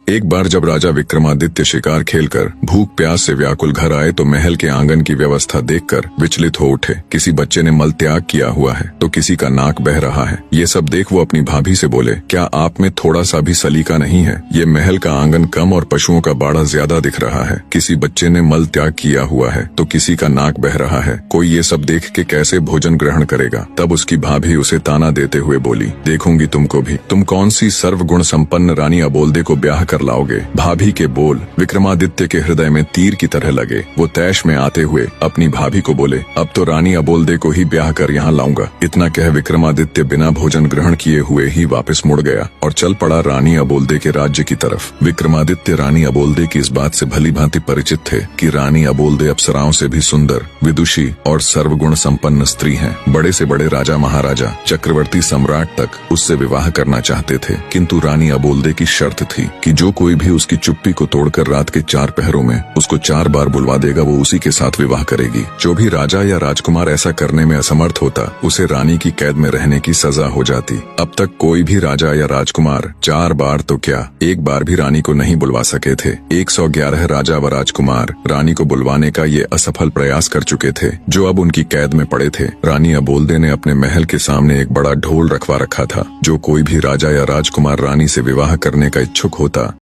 एक बार जब राजा विक्रमादित्य शिकार खेलकर भूख प्यास से व्याकुल घर आए तो महल के आंगन की व्यवस्था देखकर विचलित हो उठे। किसी बच्चे ने मल त्याग किया हुआ है तो किसी का नाक बह रहा है। ये सब देख वो अपनी भाभी से बोले, क्या आप में थोड़ा सा भी सलीका नहीं है? ये महल का आंगन कम और पशुओं का बाड़ा ज्यादा दिख रहा है। किसी बच्चे ने मल त्याग किया हुआ है तो किसी का नाक बह रहा है। कोई ये सब देख के कैसे भोजन ग्रहण करेगा? तब उसकी भाभी उसे ताना देते हुए बोली, देखूंगी तुमको भी। तुम कौन सी सर्वगुण संपन्न रानी अबोल्दे को ब्याह कर लाओगे? भाभी के बोल विक्रमादित्य के हृदय में तीर की तरह लगे। वो तैश में आते हुए अपनी भाभी को बोले, अब तो रानी अबोल्दे को ही ब्याह कर यहाँ लाऊंगा। इतना कह विक्रमादित्य बिना भोजन ग्रहण किए हुए ही वापस मुड़ गया और चल पड़ा रानी अबोल्दे के राज्य की तरफ। विक्रमादित्य रानी अबोल्दे की इस बात से भली भांति परिचित थे कि रानी अबोल्दे अप्सराओं से भी सुंदर, विदुषी और सर्वगुण संपन्न स्त्री हैं। बड़े से बड़े राजा महाराजा, चक्रवर्ती सम्राट तक उससे विवाह करना चाहते थे, किंतु रानी अबोल्दे की शर्त थी कि जो कोई भी उसकी चुप्पी को तोड़कर रात के 4 पहरों में उसको 4 बार बुलवा देगा वो उसी के साथ विवाह करेगी। जो भी राजा या राजकुमार ऐसा करने में असमर्थ होता उसे रानी की कैद में रहने की सजा हो जाती। अब तक कोई भी राजा या राजकुमार 4 बार तो क्या 1 बार भी रानी को नहीं बुलवा सके थे। 111 राजा व राजकुमार रानी को बुलवाने का ये असफल प्रयास कर चुके थे, जो अब उनकी कैद में पड़े थे। रानी अबोल्दे ने अपने महल के सामने एक बड़ा ढोल रखवा रखा था। जो कोई भी राजा या राजकुमार रानी से विवाह करने का इच्छुक होता